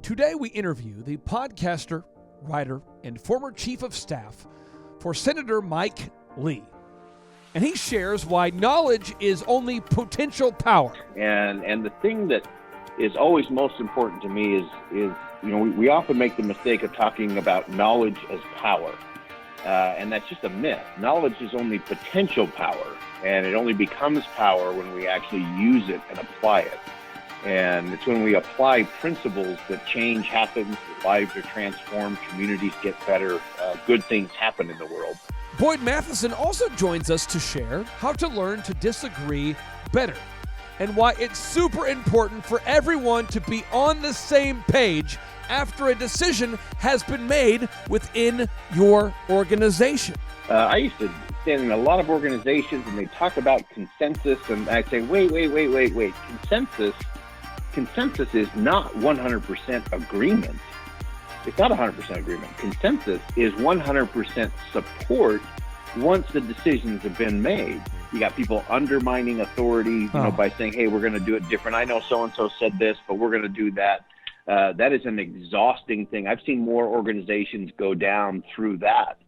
Today we interview the podcaster, writer, and former chief of staff for Senator Mike Lee. And he shares why knowledge is only potential power. And the thing that is always most important to me is we often make the mistake of talking about knowledge as power. And that's just a myth. Knowledge is only potential power, and it only becomes power when we actually use it and apply it. And it's when we apply principles that change happens, lives are transformed, communities get better, good things happen in the world. Boyd Matheson also joins us to share how to learn to disagree better and why it's super important for everyone to be on the same page after a decision has been made within your organization. I used to stand in a lot of organizations and they talk about consensus, and I say, wait. Consensus is not 100% agreement. It's not 100% agreement. Consensus is 100% support once the decisions have been made. You got people undermining authority, by saying, hey, we're going to do it different. I know so-and-so said this, but we're going to do that. That is an exhausting thing. I've seen more organizations go down through that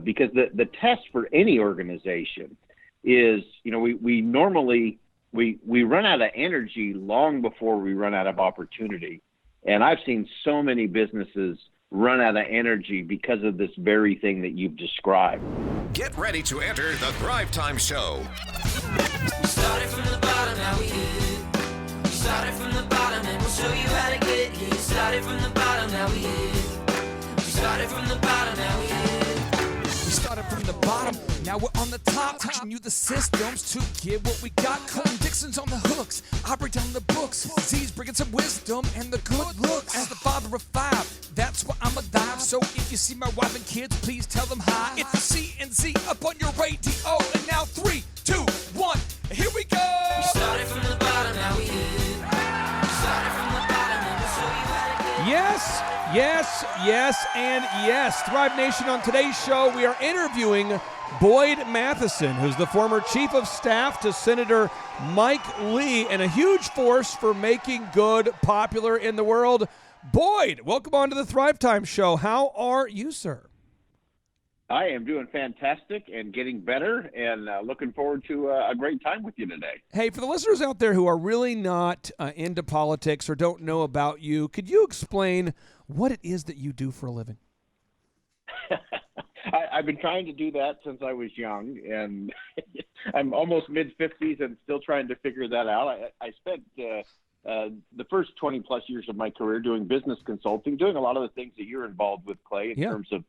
because the test for any organization is, we normally run out of energy long before we run out of opportunity. And I've seen so many businesses run out of energy because of this very thing that you've described. Get ready to enter the Thrivetime Show. We started from the bottom, now we here. We started from the bottom and we'll show you how to get here. We started from the bottom, now we here. We started from the bottom, now we here. We started from the bottom, now we're on the top. Teaching you the systems to get what we got. Colton Dixon's on the hooks, I break down the books. Z's bringing some wisdom and the good looks. As the father of five, that's why I'm alive. So if you see my wife and kids, please tell them hi. It's the C&Z up on your radio. And now 3, 2, 1, here we go. We started from the bottom, now we here. We started from the bottom and we'll show you how to get Yes, and yes. Thrive Nation, on today's show, we are interviewing Boyd Matheson, who's the former chief of staff to Senator Mike Lee and a huge force for making good popular in the world. Boyd, welcome on to the Thrivetime Show. How are you, sir? I am doing fantastic and getting better and looking forward to a great time with you today. Hey, for the listeners out there who are really not into politics or don't know about you, could you explain what it is that you do for a living? I've been trying to do that since I was young, and I'm almost mid-50s and still trying to figure that out. I spent the first 20-plus years of my career doing business consulting, doing a lot of the things that you're involved with, Clay, in terms of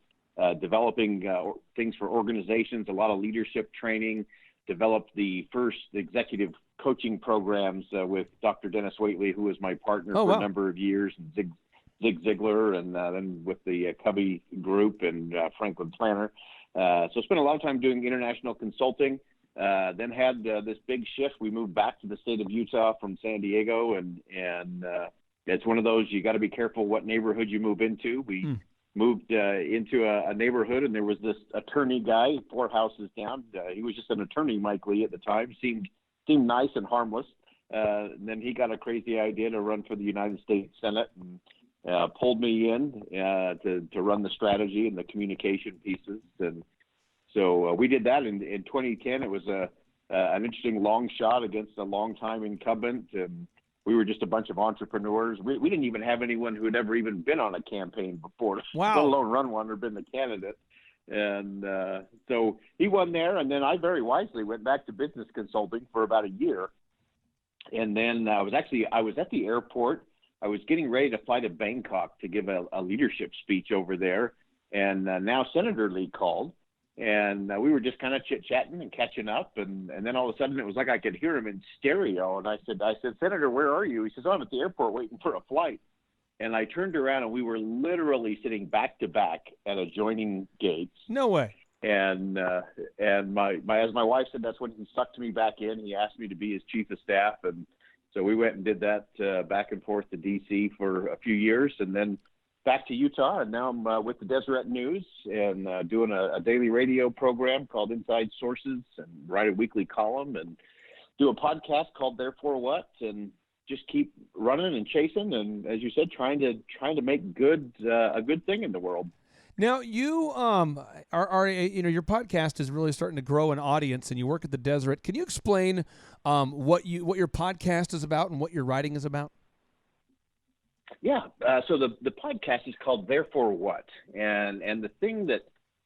developing things for organizations, a lot of leadership training, developed the first executive coaching programs with Dr. Dennis Waitley, who was my partner for a number of years, and Zig Ziglar, and then with the Covey Group and Franklin Planner. So spent a lot of time doing international consulting, then had this big shift. We moved back to the state of Utah from San Diego, and it's one of those, you got to be careful what neighborhood you move into. We moved into a neighborhood, and there was this attorney guy 4 houses down. He was just an attorney, Mike Lee, at the time. Seemed nice and harmless. And then he got a crazy idea to run for the United States Senate, and pulled me in to run the strategy and the communication pieces. And so we did that in 2010. It was an interesting long shot against a long-time incumbent. And we were just a bunch of entrepreneurs. We didn't even have anyone who had ever even been on a campaign before, let alone run one or been the candidate. And so he won there. And then I very wisely went back to business consulting for about a year. And then I was at the airport. I was getting ready to fly to Bangkok to give a leadership speech over there. And now Senator Lee called. And we were just kind of chit-chatting and catching up. And then all of a sudden, it was like I could hear him in stereo. And I said, Senator, where are you? He says, I'm at the airport waiting for a flight. And I turned around, and we were literally sitting back-to-back at adjoining gates. No way. And as my wife said, that's when he sucked me back in. He asked me to be his chief of staff. And so we went and did that back and forth to D.C. for a few years, and then back to Utah. And now I'm with the Deseret News and doing a daily radio program called Inside Sources, and write a weekly column and do a podcast called Therefore What. And just keep running and chasing, and as you said, trying to make a good thing in the world. Now you are your podcast is really starting to grow an audience, and you work at the Deseret. Can you explain what your podcast is about and what your writing is about? Yeah. So the podcast is called Therefore What, and the thing that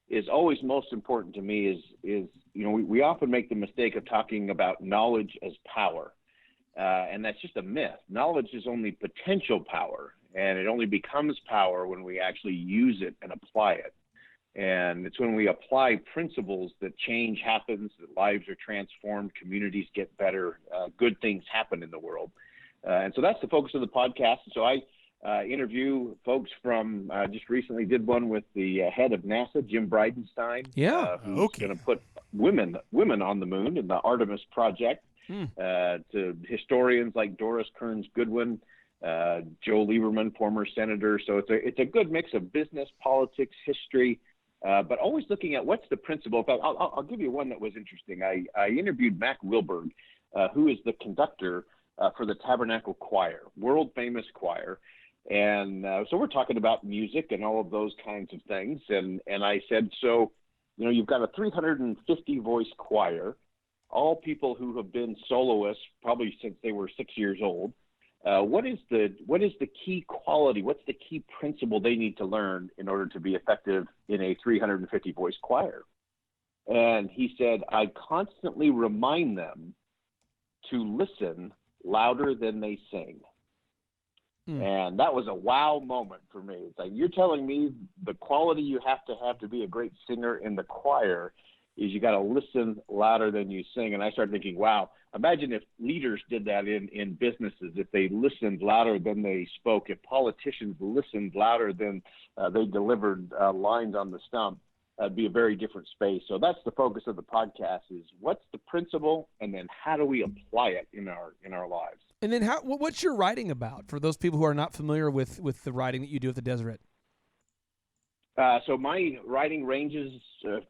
is always most important to me is we often make the mistake of talking about knowledge as power, and that's just a myth. Knowledge is only potential power, and it only becomes power when we actually use it and apply it. And it's when we apply principles that change happens, that lives are transformed, communities get better, good things happen in the world. And so that's the focus of the podcast. So I interview folks from, just recently did one with the head of NASA, Jim Bridenstine. Who's going to put women on the moon in the Artemis project, to historians like Doris Kearns Goodwin, Joe Lieberman, former senator. So it's a good mix of business, politics, history, but always looking at what's the principle. In fact, I'll give you one that was interesting. I interviewed Mac Wilberg, who is the conductor for the Tabernacle Choir, world famous choir. And so we're talking about music and all of those kinds of things. And I said, so, you've got a 350 voice choir, all people who have been soloists probably since they were 6 years old. What is the key quality? What's the key principle they need to learn in order to be effective in a 350 voice choir? And he said, I constantly remind them to listen louder than they sing. And that was a wow moment for me. It's like, you're telling me the quality you have to be a great singer in the choir is you got to listen louder than you sing. And I started thinking, wow, imagine if leaders did that in businesses, if they listened louder than they spoke, if politicians listened louder than they delivered lines on the stump, it'd be a very different space. So that's the focus of the podcast, is what's the principle, and then how do we apply it in our lives? And then what's your writing about for those people who are not familiar with the writing that you do at the Deseret? So my writing ranges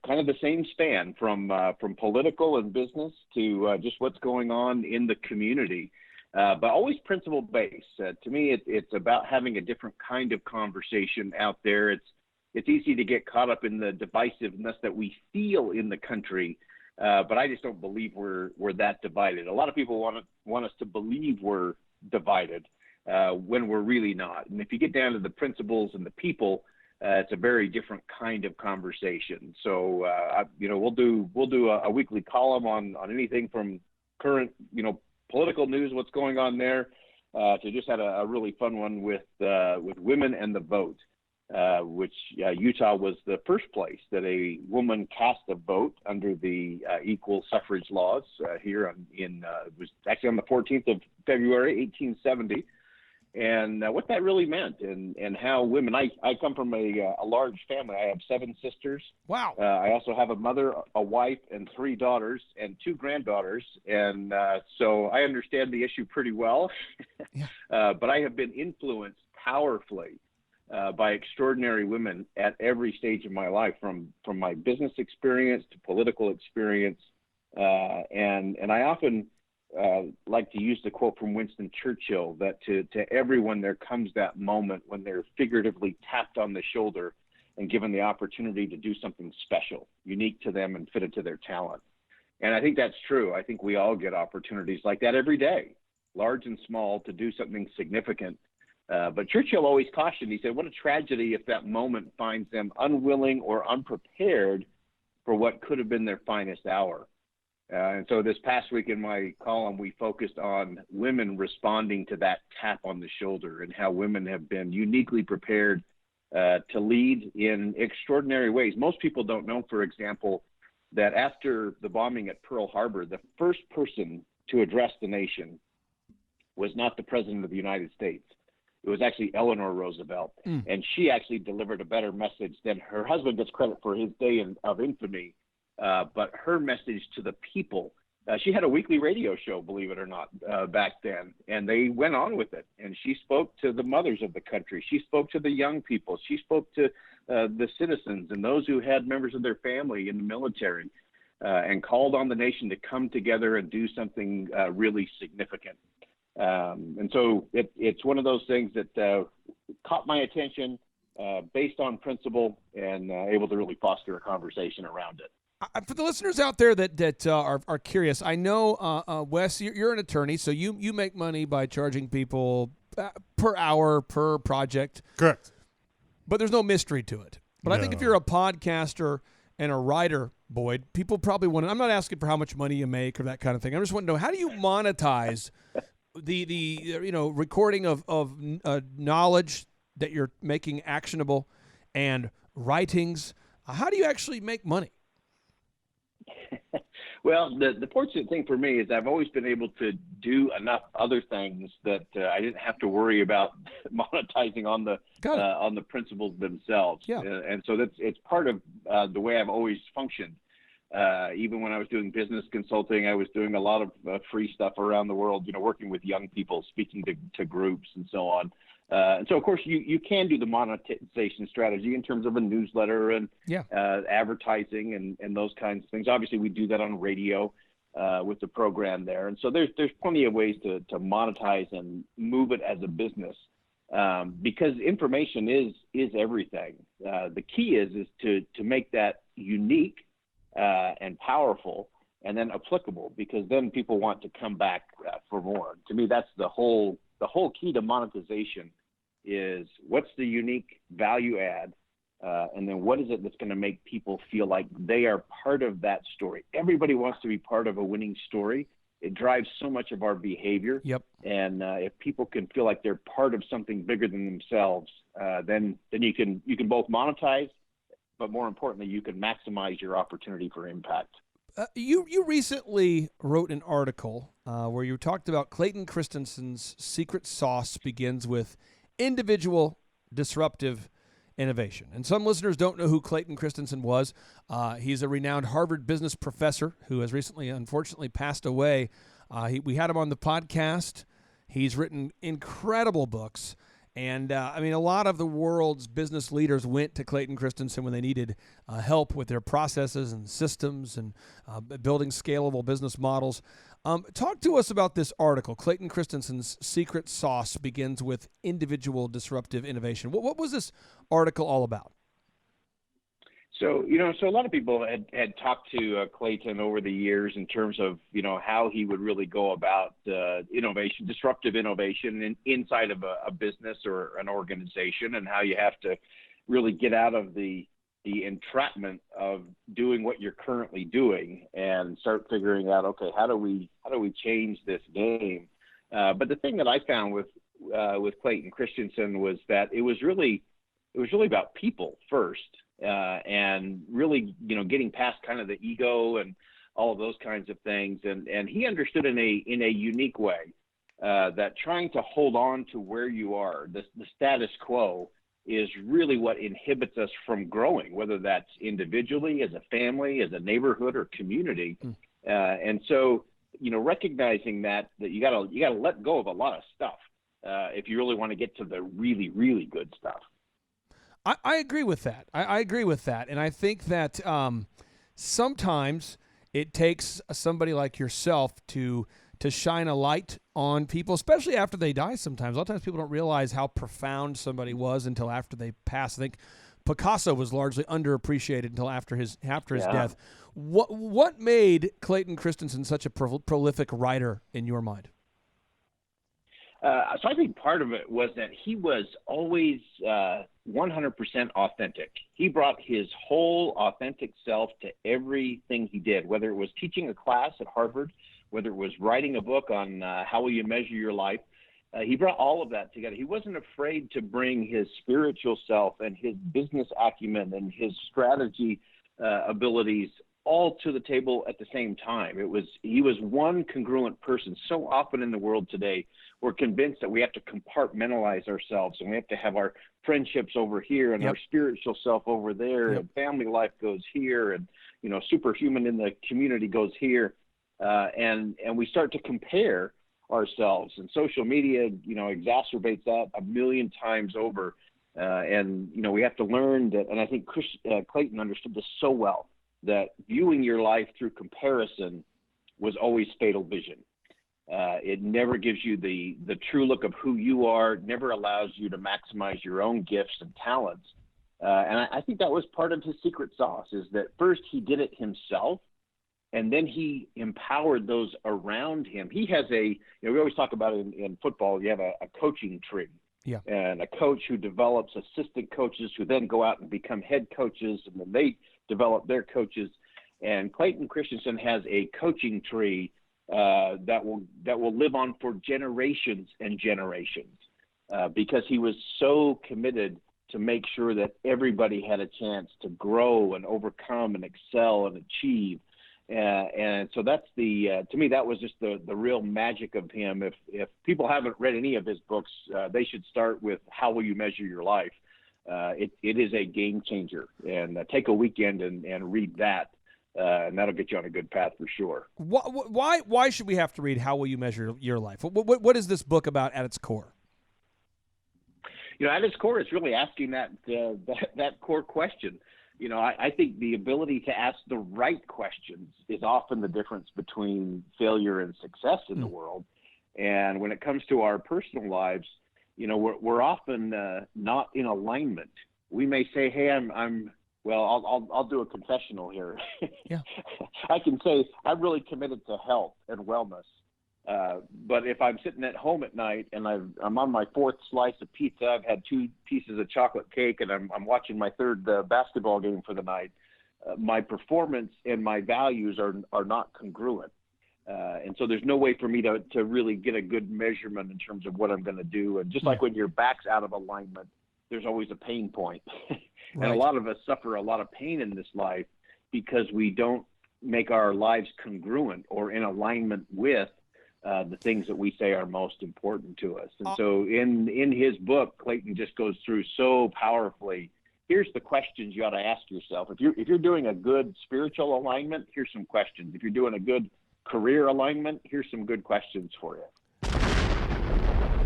kind of the same span from political and business to just what's going on in the community, but always principle based. To me, it's about having a different kind of conversation out there. It's easy to get caught up in the divisiveness that we feel in the country, but I just don't believe we're that divided. A lot of people want us to believe we're divided when we're really not. And if you get down to the principles and the people, it's a very different kind of conversation. So we'll do a weekly column on anything from current political news, what's going on there, to just had a really fun one with women and the vote. Which Utah was the first place that a woman cast a vote under the equal suffrage laws here it was actually on the 14th of February, 1870, and what that really meant, and how women. I come from a large family. I have 7 sisters. Wow. I also have a mother, a wife, and 3 daughters and 2 granddaughters, and so I understand the issue pretty well. Yeah. But I have been influenced powerfully by extraordinary women at every stage of my life, from my business experience to political experience. And I often like to use the quote from Winston Churchill that to everyone there comes that moment when they're figuratively tapped on the shoulder and given the opportunity to do something special, unique to them and fitted to their talent. And I think that's true. I think we all get opportunities like that every day, large and small, to do something significant. But Churchill always cautioned. He said, what a tragedy if that moment finds them unwilling or unprepared for what could have been their finest hour. And so this past week in my column, we focused on women responding to that tap on the shoulder and how women have been uniquely prepared to lead in extraordinary ways. Most people don't know, for example, that after the bombing at Pearl Harbor, the first person to address the nation was not the President of the United States. It was actually Eleanor Roosevelt, and she actually delivered a better message than her husband gets credit for his day of infamy. But her message to the people, she had a weekly radio show, believe it or not, back then, and they went on with it. And she spoke to the mothers of the country. She spoke to the young people. She spoke to the citizens and those who had members of their family in the military, and called on the nation to come together and do something really significant. And so it's one of those things that caught my attention based on principle and able to really foster a conversation around it. For the listeners out there that are curious, I know, Wes, you're an attorney, so you make money by charging people per hour, per project. Correct. But there's no mystery to it. But I think if you're a podcaster and a writer, Boyd, people probably want to – I'm not asking for how much money you make or that kind of thing. I just want to know, how do you monetize the recording of knowledge that you're making actionable and writings? How do you actually make money? Well, the fortunate thing for me is I've always been able to do enough other things that I didn't have to worry about monetizing on the principles themselves. Yeah. And so it's part of the way I've always functioned. Even when I was doing business consulting, I was doing a lot of free stuff around the world, working with young people, speaking to groups and so on. And so, of course, you can do the monetization strategy in terms of a newsletter and advertising and those kinds of things. Obviously, we do that on radio with the program there. And so there's plenty of ways to monetize and move it as a business because information is everything. The key is to make that unique and powerful and then applicable, because then people want to come back for more. To me, that's the whole key to monetization is what's the unique value add, and then what is it that's going to make people feel like they are part of that story. Everybody wants to be part of a winning story. It drives so much of our behavior. Yep. And if people can feel like they're part of something bigger than themselves, then you can both monetize, but more importantly, you can maximize your opportunity for impact. You recently wrote an article where you talked about Clayton Christensen's secret sauce begins with individual disruptive innovation. And some listeners don't know who Clayton Christensen was. He's a renowned Harvard business professor who has recently, unfortunately, passed away. We had him on the podcast. He's written incredible books. And, a lot of the world's business leaders went to Clayton Christensen when they needed help with their processes and systems and building scalable business models. Talk to us about this article. Clayton Christensen's secret sauce begins with individual disruptive innovation. What was this article all about? So a lot of people had talked to Clayton over the years in terms of, how he would really go about innovation, disruptive innovation inside of a business or an organization, and how you have to really get out of the entrapment of doing what you're currently doing and start figuring out, okay, how do we change this game? But the thing that I found with Clayton Christensen was that it was really about people first. And really, getting past kind of the ego and all of those kinds of things. And he understood in a unique way that trying to hold on to where you are, the status quo, is really what inhibits us from growing, whether that's individually, as a family, as a neighborhood, or community. And so, recognizing that you gotta let go of a lot of stuff if you really want to get to the really, really good stuff. I agree with that. I agree with that. And I think that sometimes it takes somebody like yourself to shine a light on people, especially after they die sometimes. A lot of times people don't realize how profound somebody was until after they pass. I think Picasso was largely underappreciated until after his death. What made Clayton Christensen such a prolific writer in your mind? So I think part of it was that he was always 100% authentic. He brought his whole authentic self to everything he did, whether it was teaching a class at Harvard, whether it was writing a book on how will you measure your life. He brought all of that together. He wasn't afraid to bring his spiritual self and his business acumen and his strategy abilities all to the table at the same time. He was one congruent person. So often in the world today, we're convinced that we have to compartmentalize ourselves, and we have to have our friendships over here and our spiritual self over there, and family life goes here, and superhuman in the community goes here, and we start to compare ourselves, and social media exacerbates that a million times over, and we have to learn that. And I think Clayton understood this so well, that viewing your life through comparison was always fatal vision. It never gives you the true look of who you are, never allows you to maximize your own gifts and talents. And I think that was part of his secret sauce, is that first he did it himself, and then he empowered those around him. He has we always talk about it in football, you have a coaching tree. Yeah. And a coach who develops assistant coaches who then go out and become head coaches, and then they develop their coaches. And Clayton Christensen has a coaching tree that will live on for generations and generations, because he was so committed to make sure that everybody had a chance to grow and overcome and excel and achieve. And so that's to me, that was just the real magic of him. If people haven't read any of his books, they should start with How Will You Measure Your Life? It is a game changer, and take a weekend and read that. And that'll get you on a good path for sure. Why should we have to read How Will You Measure Your Life? What is this book about at its core? At its core, it's really asking that core question. I think the ability to ask the right questions is often the difference between failure and success in the world. And when it comes to our personal lives, we're often not in alignment. We may say, "Hey, I'll do a confessional here." Yeah. I can say I'm really committed to health and wellness. But if I'm sitting at home at night and I'm on my fourth slice of pizza, I've had 2 pieces of chocolate cake, and I'm watching my third basketball game for the night, my performance and my values are not congruent. And so there's no way for me to really get a good measurement in terms of what I'm going to do. And just like when your back's out of alignment, there's always a pain point. And a lot of us suffer a lot of pain in this life because we don't make our lives congruent or in alignment with the things that we say are most important to us. And so in his book, Clayton just goes through so powerfully, here's the questions you ought to ask yourself. If you're doing a good spiritual alignment, here's some questions. If you're doing a good career alignment, here's some good questions for you.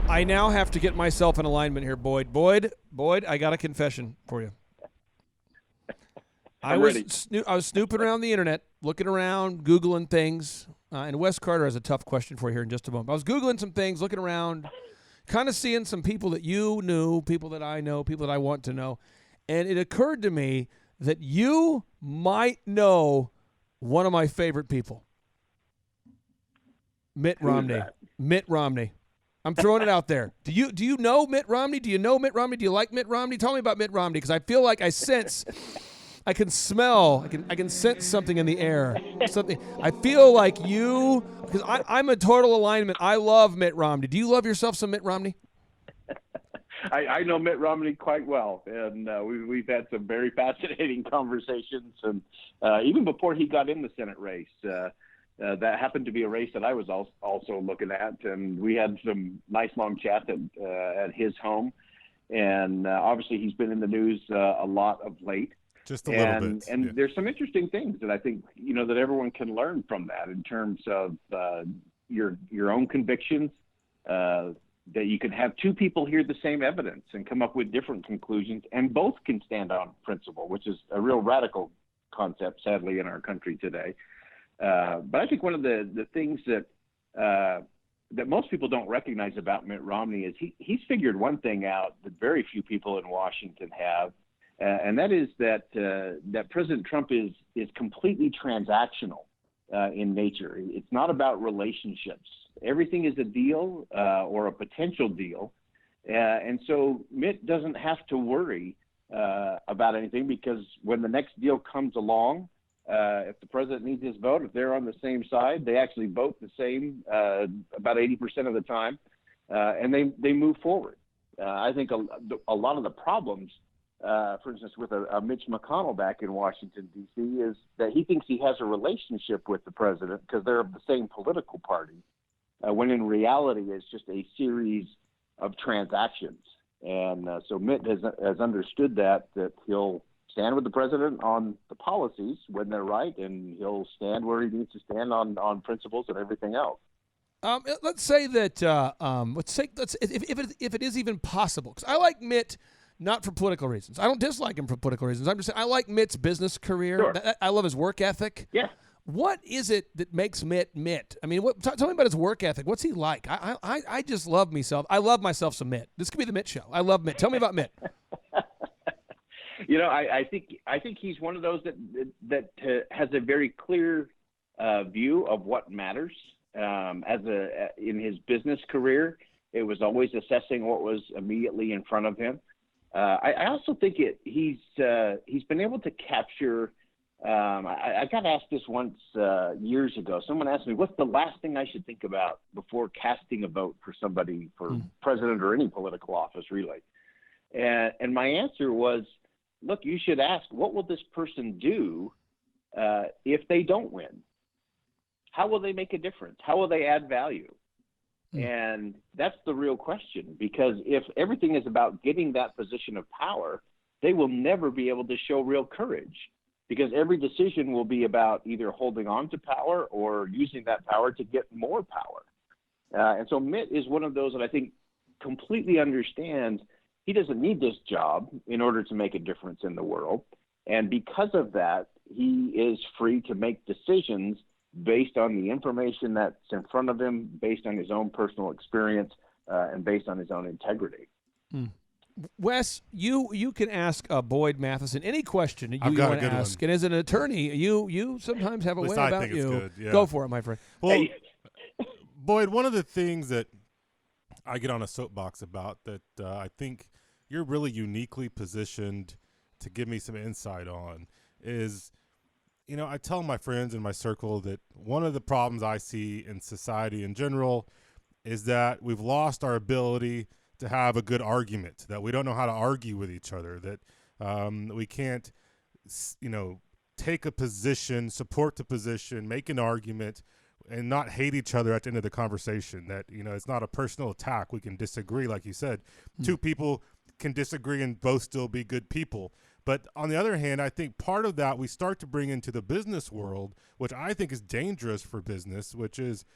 I now have to get myself in alignment here, Boyd. Boyd, I got a confession for you. I was snooping around the internet, looking around, Googling things. And Wes Carter has a tough question for you here in just a moment. I was Googling some things, looking around, kind of seeing some people that you knew, people that I know, people that I want to know. And it occurred to me that you might know one of my favorite people. Mitt Romney. Mitt Romney. I'm throwing it out there. Do you know Mitt Romney? Do you know Mitt Romney? Do you like Mitt Romney? Tell me about Mitt Romney, because I feel like I can smell, I can sense something in the air. Something. I feel like because I'm a total alignment. I love Mitt Romney. Do you love yourself some Mitt Romney? I know Mitt Romney quite well, and we've had some very fascinating conversations. And even before he got in the Senate race, that happened to be a race that I was also looking at, and we had some nice long chats at his home. And obviously, he's been in the news a lot of late. Just a little bit. And there's some interesting things that I think, that everyone can learn from that in terms of your own convictions, that you can have 2 people hear the same evidence and come up with different conclusions, and both can stand on principle, which is a real radical concept, sadly, in our country today. But I think one of the things that most people don't recognize about Mitt Romney is he's figured one thing out that very few people in Washington have. And that is that President Trump is completely transactional in nature. It's not about relationships. Everything is a deal or a potential deal. And so Mitt doesn't have to worry about anything, because when the next deal comes along, if the president needs his vote, if they're on the same side, they actually vote the same about 80% of the time, and they move forward. I think a lot of the problems, for instance, with a Mitch McConnell back in Washington, D.C., is that he thinks he has a relationship with the president because they're of the same political party, when in reality it's just a series of transactions. And so Mitt has understood that he'll stand with the president on the policies when they're right, and he'll stand where he needs to stand on principles and everything else. Let's say that if it is even possible, because I like Mitt not for political reasons. I don't dislike him for political reasons. I'm just saying I like Mitt's business career. Sure. I love his work ethic. Yeah. What is it that makes Mitt Mitt? I mean, tell me about his work ethic. What's he like? I just love myself. I love myself some Mitt. This could be the Mitt show. I love Mitt. Tell me about Mitt. I think he's one of those that has a very clear view of what matters. In his business career, it was always assessing what was immediately in front of him. I also think he's been able to capture. I got asked this once years ago. Someone asked me, "What's the last thing I should think about before casting a vote for somebody for president or any political office, really?" And my answer was, "Look, you should ask, what will this person do if they don't win? How will they make a difference? How will they add value?" And that's the real question, because if everything is about getting that position of power, they will never be able to show real courage, because every decision will be about either holding on to power or using that power to get more power. And so Mitt is one of those that I think completely understands he doesn't need this job in order to make a difference in the world. And because of that, he is free to make decisions based on the information that's in front of him, based on his own personal experience, and based on his own integrity. Wes, you can ask Boyd Matheson any question you I've got want a to good ask. one. And as an attorney, you sometimes have a At way least I about think it's you. good, yeah. Go for it, my friend. Well, Boyd, one of the things that I get on a soapbox about that I think you're really uniquely positioned to give me some insight on is, I tell my friends in my circle that one of the problems I see in society in general is that we've lost our ability to have a good argument, that we don't know how to argue with each other, that we can't, take a position, support the position, make an argument, and not hate each other at the end of the conversation, that, it's not a personal attack. We can disagree, like you said. Two people can disagree and both still be good people. But on the other hand, I think part of that we start to bring into the business world, which I think is dangerous for business, which is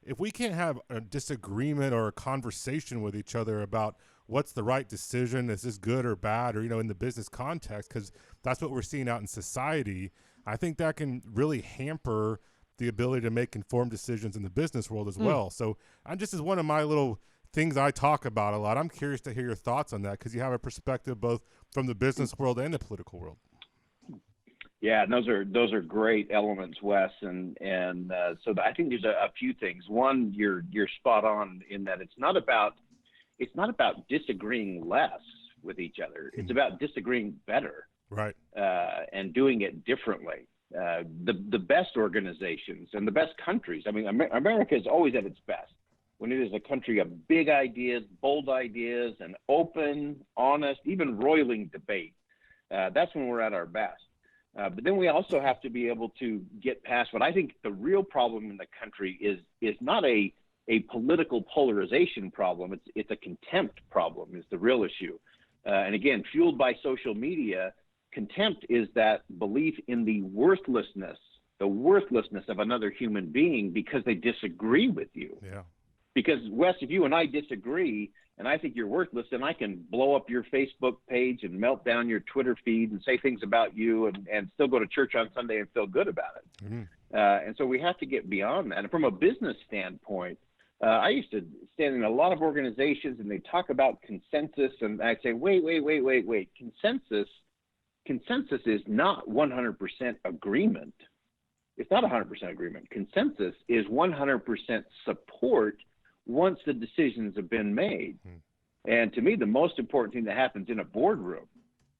if we can't have a disagreement or a conversation with each other about what's the right decision, is this good or bad, or, in the business context, because that's what we're seeing out in society, I think that can really hamper the ability to make informed decisions in the business world as well. So just as one of my little things I talk about a lot, I'm curious to hear your thoughts on that, because you have a perspective both from the business world and the political world. Yeah, and those are great elements, Wes, and so I think there's a few things. One, you're spot on in that it's not about disagreeing less with each other. It's about disagreeing better, right? And doing it differently. The best organizations and the best countries. I mean, America is always at its best when it is a country of big ideas, bold ideas, and open, honest, even roiling debate. That's when we're at our best. But then we also have to be able to get past what I think the real problem in the country is not a political polarization problem. It's a contempt problem is the real issue. And again, fueled by social media, contempt is that belief in the worthlessness of another human being because they disagree with you. Yeah. Because, Wes, if you and I disagree and I think you're worthless, then I can blow up your Facebook page and melt down your Twitter feed and say things about you and still go to church on Sunday and feel good about it. And so we have to get beyond that. And from a business standpoint, I used to stand in a lot of organizations and they talk about consensus, and I'd say, wait. Consensus is not 100% agreement. It's not 100% agreement. Consensus is 100% support once the decisions have been made. And to me, the most important thing that happens in a boardroom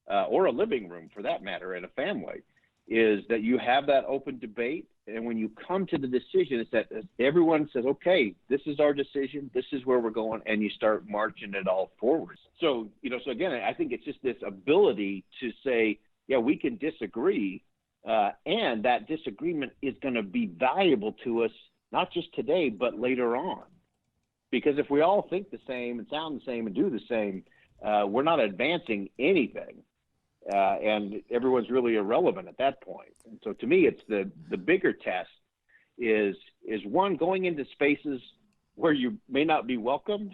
or a living room, for that matter, in a family, is that you have that open debate. And when you come to the decision, it's that everyone says, okay, this is our decision. This is where we're going. And you start marching it all forward. So, so again, I think it's just this ability to say, yeah, we can disagree. And that disagreement is going to be valuable to us, not just today, but later on. Because if we all think the same and sound the same and do the same, we're not advancing anything. And everyone's really irrelevant at that point. And so to me, it's the bigger test is one, going into spaces where you may not be welcome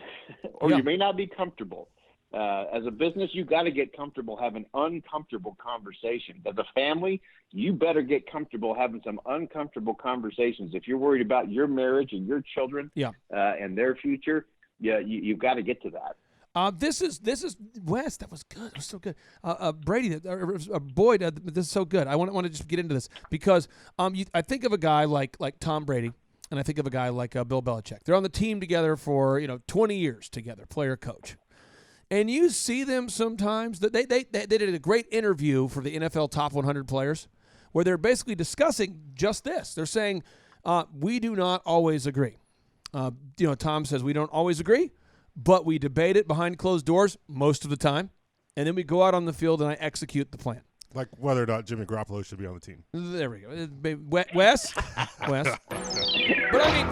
or you may not be comfortable. As a business, you got to get comfortable having uncomfortable conversations. As a family, you better get comfortable having some uncomfortable conversations. If you're worried about your marriage and your children and their future, you've got to get to that. This is Wes. That was good. It was so good. Brady, Boyd, this is so good. I want to just get into this because I think of a guy like Tom Brady, and I think of a guy like Bill Belichick. They're on the team together for 20 years together, player coach. And you see them sometimes that they did a great interview for the NFL Top 100 players where they're basically discussing just this. They're saying, we do not always agree. Tom says we don't always agree, but we debate it behind closed doors most of the time. And then we go out on the field and I execute the plan. Like whether or not Jimmy Garoppolo should be on the team. There we go. Wes? But I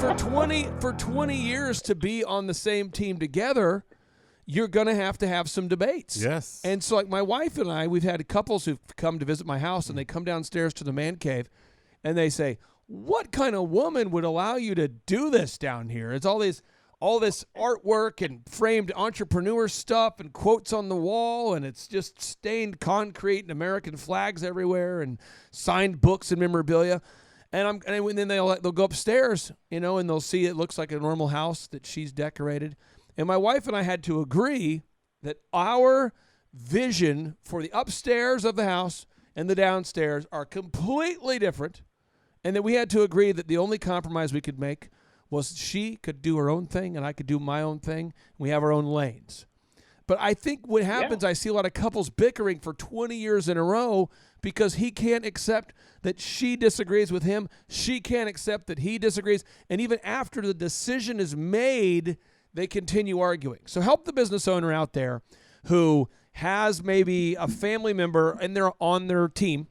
mean, for 20 years to be on the same team together, you're going to have some debates. Yes. And so like my wife and I, we've had couples who've come to visit my house and they come downstairs to the man cave and they say, what kind of woman would allow you to do this down here? It's all this artwork and framed entrepreneur stuff and quotes on the wall, and it's just stained concrete and American flags everywhere and signed books and memorabilia. And then they'll go upstairs, and they'll see it looks like a normal house that she's decorated. And my wife and I had to agree that our vision for the upstairs of the house and the downstairs are completely different, and that we had to agree that the only compromise we could make was she could do her own thing and I could do my own thing. We have our own lanes. But I think what happens, I see a lot of couples bickering for 20 years in a row because he can't accept that she disagrees with him. She can't accept that he disagrees. And even after the decision is made, they continue arguing. So help the business owner out there who has maybe a family member and they're on their team,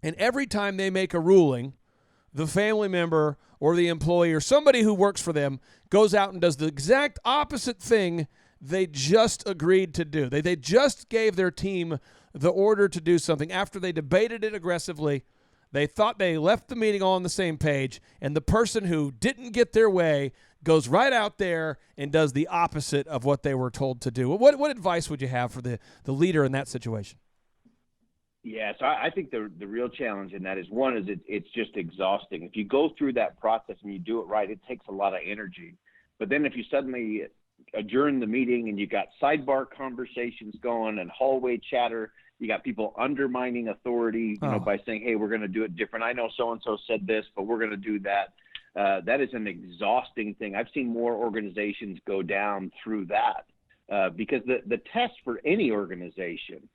and every time they make a ruling, the family member or the employee or somebody who works for them goes out and does the exact opposite thing they just agreed to do. They just gave their team the order to do something after they debated it aggressively. They thought they left the meeting all on the same page, and the person who didn't get their way goes right out there and does the opposite of what they were told to do. What advice would you have for the leader in that situation? Yeah, so I think the real challenge in that is, one, is it's just exhausting. If you go through that process and you do it right, it takes a lot of energy. But then if you suddenly adjourn the meeting and you got sidebar conversations going and hallway chatter, you got people undermining authority, by saying, hey, we're going to do it different. I know so-and-so said this, but we're going to do that. That is an exhausting thing. I've seen more organizations go down through that because the test for any organization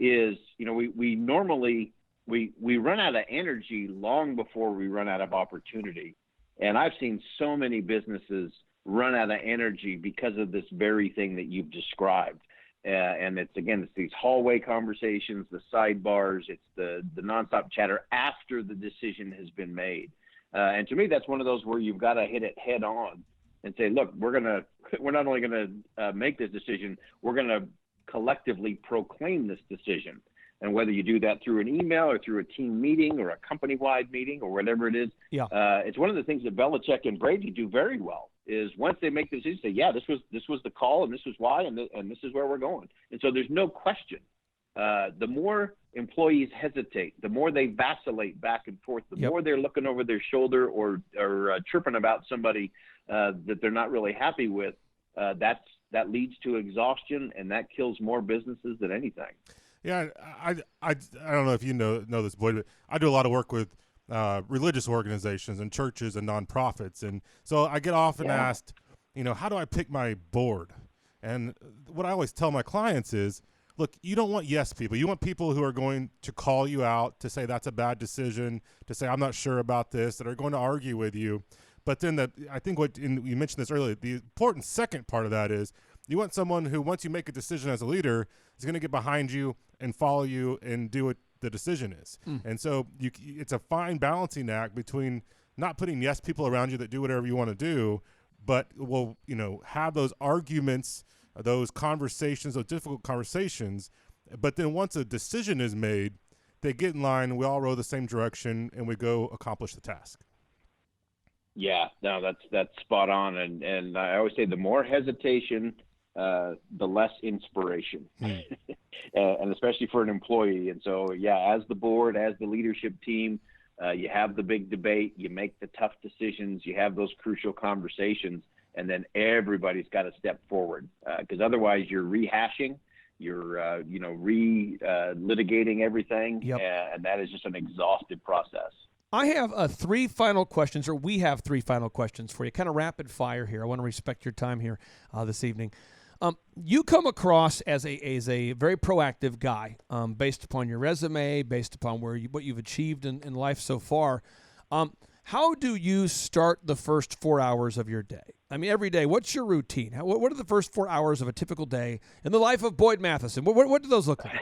is, we normally run out of energy long before we run out of opportunity. And I've seen so many businesses run out of energy because of this very thing that you've described. And it's these hallway conversations, the sidebars, it's the nonstop chatter after the decision has been made. And to me, that's one of those where you've got to hit it head on and say, look, we're not only going to make this decision, we're going to collectively proclaim this decision. And whether you do that through an email or through a team meeting or a company-wide meeting or whatever it is, it's one of the things that Belichick and Brady do very well. Is once they make the decision, say, yeah, this was the call, and this is why, and this is where we're going. And so there's no question. The more employees hesitate, the more they vacillate back and forth, the more they're looking over their shoulder or chirping about somebody that they're not really happy with. That leads to exhaustion, and that kills more businesses than anything. Yeah, I don't know if you know this, Boyd, but I do a lot of work with religious organizations and churches and nonprofits. And so I get often asked, how do I pick my board? And what I always tell my clients is, look, you don't want yes people. You want people who are going to call you out, to say that's a bad decision, to say I'm not sure about this, that are going to argue with you. But then I think you mentioned this earlier, the important second part of that is you want someone who, once you make a decision as a leader, is going to get behind you and follow you and do what the decision is. And so it's a fine balancing act between not putting yes people around you that do whatever you want to do, but will have those arguments, those conversations, those difficult conversations. But then once a decision is made, they get in line, we all row the same direction, and we go accomplish the task. Yeah, no, that's spot on. And I always say the more hesitation the less inspiration, and especially for an employee. And so, yeah, as the board, as the leadership team, you have the big debate, you make the tough decisions, you have those crucial conversations, and then everybody's got to step forward, because otherwise you're rehashing, you're litigating everything, Yep. and that is just an exhaustive process. I have 3 final questions, or we have 3 final questions for you, kind of rapid fire here. I want to respect your time here this evening. You come across as a very proactive guy, based upon your resume, based upon what you've achieved in life so far. How do you start the first 4 hours of your day? I mean, every day, what's your routine? What are the first 4 hours of a typical day in the life of Boyd Matheson? What do those look like?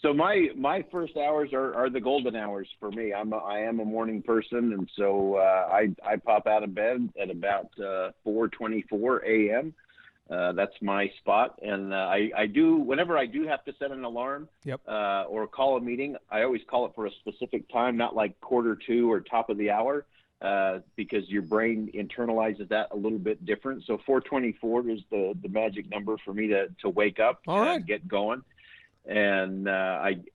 So my first hours are the golden hours for me. I am a morning person, and so I pop out of bed at about 4:24 a.m. That's my spot, and I do, whenever I do have to set an alarm, Yep. Or call a meeting, I always call it for a specific time, not like 1:45 or top of the hour, because your brain internalizes that a little bit different. So 4:24 is the magic number for me to wake up All right. and get going. And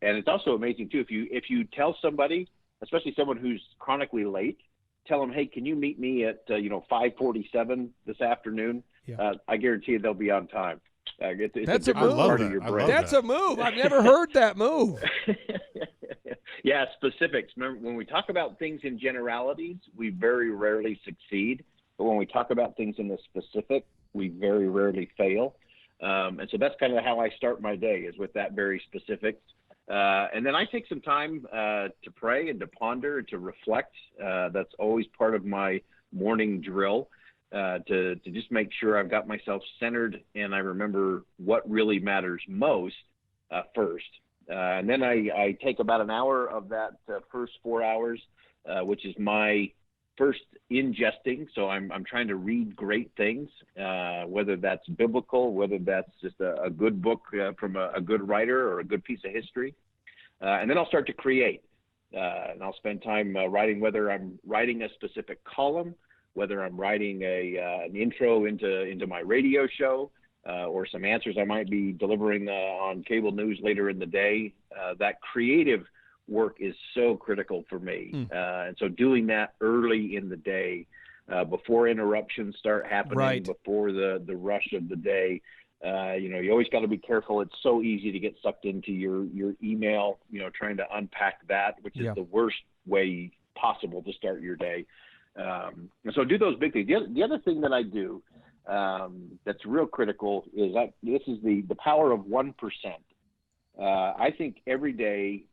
it's also amazing too, if you tell somebody, especially someone who's chronically late, tell them, hey, can you meet me at 5:47 this afternoon? Yeah. I guarantee you they'll be on time. It's That's a a different move. part of your I love brain. That's a move. I've never heard that move. Yeah, specifics. Remember, when we talk about things in generalities, we very rarely succeed. But when we talk about things in the specific, we very rarely fail. And so that's kind of how I start my day, is with that very specifics. And then I take some time to pray and to ponder and to reflect. That's always part of my morning drill, to just make sure I've got myself centered and I remember what really matters most first. And then I take about an hour of that first 4 hours, which is my first ingesting. So I'm trying to read great things, whether that's biblical, whether that's just a good book from a good writer or a good piece of history. And then I'll start to create. And I'll spend time writing, whether I'm writing a specific column, whether I'm writing an intro into my radio show, or some answers I might be delivering on cable news later in the day. That creative work is so critical for me. And so doing that early in the day, before interruptions start happening, Right. before the rush of the day, you always got to be careful. It's so easy to get sucked into your email, trying to unpack that, which is Yeah. the worst way possible to start your day. And so do those big things. The other thing that I do, that's real critical, is this is the power of 1%. I think every day,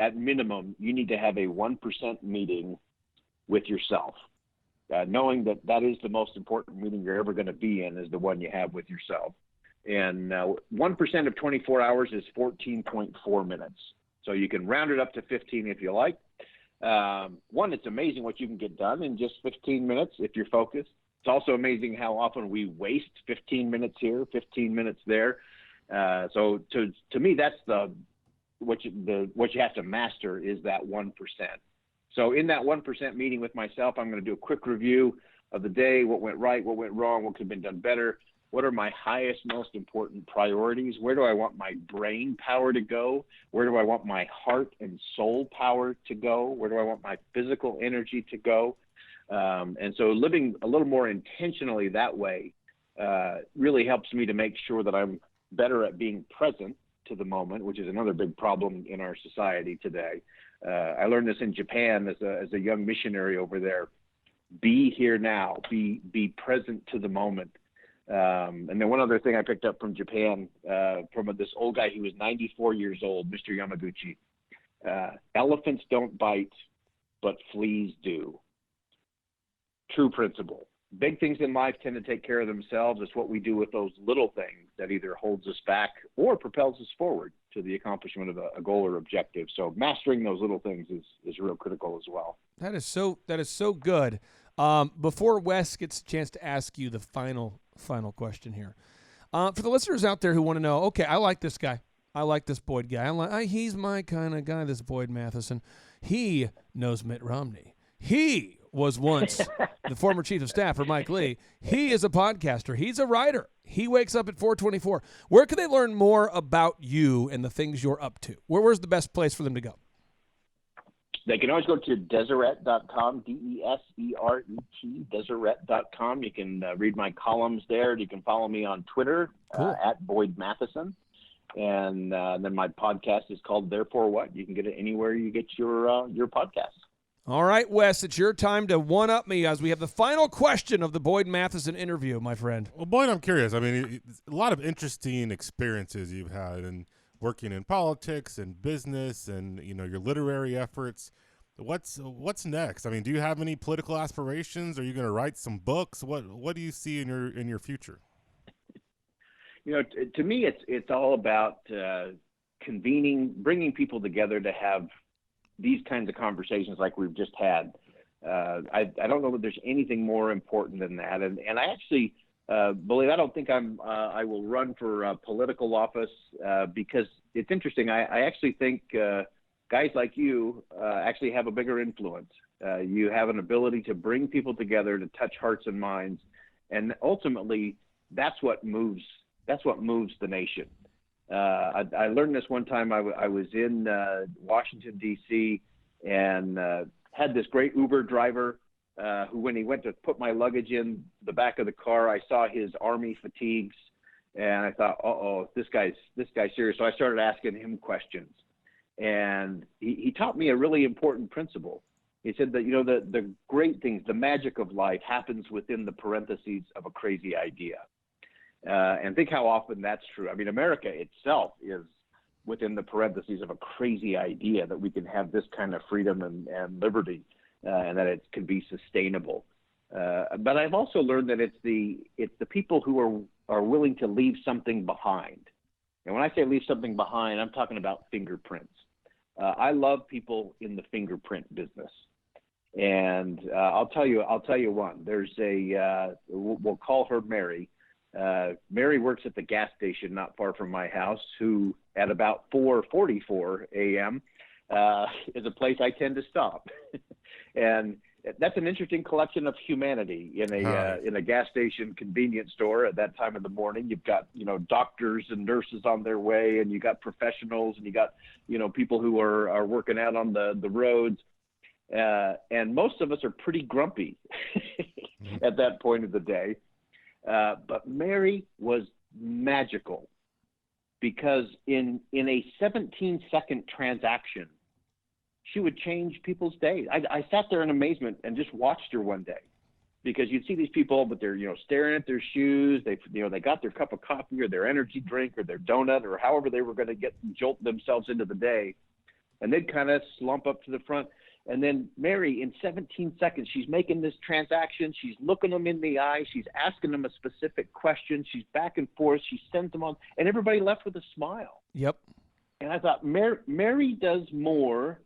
at minimum, you need to have a 1% meeting with yourself, knowing that is the most important meeting you're ever going to be in, is the one you have with yourself. And 1% of 24 hours is 14.4 minutes. So you can round it up to 15 if you like. It's amazing what you can get done in just 15 minutes if you're focused. It's also amazing how often we waste 15 minutes here, 15 minutes there. So to me, that's what you have to master, is that 1%. So in that 1% meeting with myself, I'm going to do a quick review of the day, what went right, what went wrong, what could have been done better. What are my highest, most important priorities? Where do I want my brain power to go? Where do I want my heart and soul power to go? Where do I want my physical energy to go? And so living a little more intentionally that way really helps me to make sure that I'm better at being present to the moment, which is another big problem in our society today. I learned this in Japan as a young missionary over there. Be here now. Be present to the moment. And then one other thing I picked up from Japan, from this old guy, he was 94 years old, Mr. Yamaguchi. Elephants don't bite, but fleas do. True principle. Big things in life tend to take care of themselves. It's what we do with those little things that either holds us back or propels us forward to the accomplishment of a goal or objective. So mastering those little things is real critical as well. That is so good. Before Wes gets a chance to ask you the final question here, for the listeners out there who want to know, okay, I like this guy. I like this Boyd guy. He's my kind of guy, this Boyd Matheson. He knows Mitt Romney. He was once the former chief of staff for Mike Lee. He is a podcaster. He's a writer. He wakes up at 4:24. Where can they learn more about you and the things you're up to? Where's the best place for them to go? They can always go to Deseret.com, Deseret, Deseret.com. You can read my columns there. You can follow me on Twitter at Boyd Matheson. And then my podcast is called Therefore What? You can get it anywhere you get your podcasts. All right, Wes, it's your time to one-up me as we have the final question of the Boyd Matheson interview, my friend. Well, Boyd, I'm curious. I mean, a lot of interesting experiences you've had in working in politics and business and, your literary efforts. What's next? I mean, do you have any political aspirations? Are you going to write some books? What do you see in your future? To me, it's all about convening, bringing people together to have these kinds of conversations like we've just had. I don't know that there's anything more important than that. And I actually believe, I don't think I will run for political office because it's interesting. I actually think guys like you actually have a bigger influence. You have an ability to bring people together, to touch hearts and minds. And ultimately, that's what moves the nation. I learned this one time. I was in Washington, D.C., and had this great Uber driver who, when he went to put my luggage in the back of the car, I saw his Army fatigues, and I thought, this guy's serious. So I started asking him questions, and he taught me a really important principle. He said that, the great things, the magic of life happens within the parentheses of a crazy idea. And think how often that's true. I mean, America itself is within the parentheses of a crazy idea that we can have this kind of freedom and liberty, and that it can be sustainable. But I've also learned that it's the people who are willing to leave something behind. And when I say leave something behind, I'm talking about fingerprints. I love people in the fingerprint business. And I'll tell you one. There's we'll call her Mary. Mary works at the gas station not far from my house, who at about 4:44 a.m. Is a place I tend to stop. And that's an interesting collection of humanity in a gas station convenience store at that time of the morning. You've got, doctors and nurses on their way, and you got professionals, and you got, people who are working out on the roads. And most of us are pretty grumpy at that point of the day. But Mary was magical because in a 17-second transaction, she would change people's days. I sat there in amazement and just watched her one day, because you'd see these people, but they're, staring at their shoes. They got their cup of coffee or their energy drink or their donut or however they were going to jolt themselves into the day. And they'd kind of slump up to the front. And then Mary, in 17 seconds, she's making this transaction. She's looking them in the eye. She's asking them a specific question. She's back and forth. She sends them on. And everybody left with a smile. Yep. And I thought, Mary does more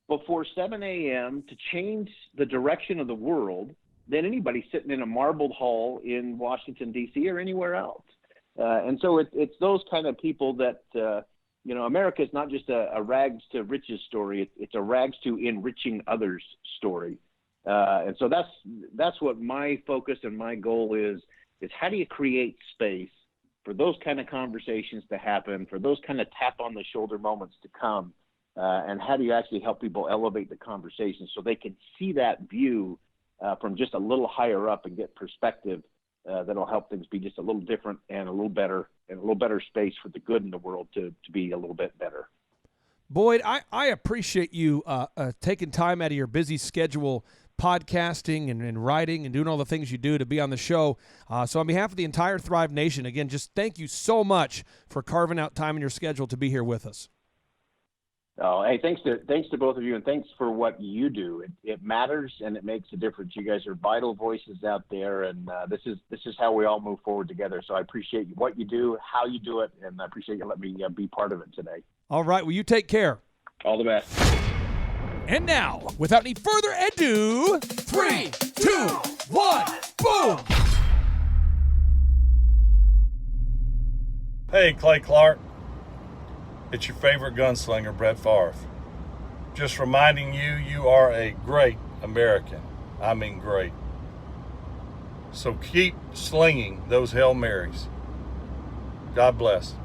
before 7 a.m. to change the direction of the world than anybody sitting in a marbled hall in Washington, D.C. or anywhere else. And so it's those kind of people that America is not just a rags to riches story. It's a rags to enriching others story. And so that's what my focus and my goal is how do you create space for those kind of conversations to happen, for those kind of tap on the shoulder moments to come, and how do you actually help people elevate the conversation so they can see that view from just a little higher up and get perspective that'll help things be just a little different and a little better, and a little better space for the good in the world to be a little bit better. Boyd, I appreciate you taking time out of your busy schedule, podcasting and writing and doing all the things you do to be on the show. So on behalf of the entire Thrive Nation, again, just thank you so much for carving out time in your schedule to be here with us. Oh, hey, thanks to both of you, and thanks for what you do. It matters, and it makes a difference. You guys are vital voices out there, and this is how we all move forward together. So I appreciate what you do, how you do it, and I appreciate you letting me be part of it today. All right, well, you take care. All the best. And now, without any further ado, 3, 2, 1, boom! Hey, Clay Clark. It's your favorite gunslinger, Brett Favre. Just reminding you, you are a great American. I mean great. So keep slinging those Hail Marys. God bless.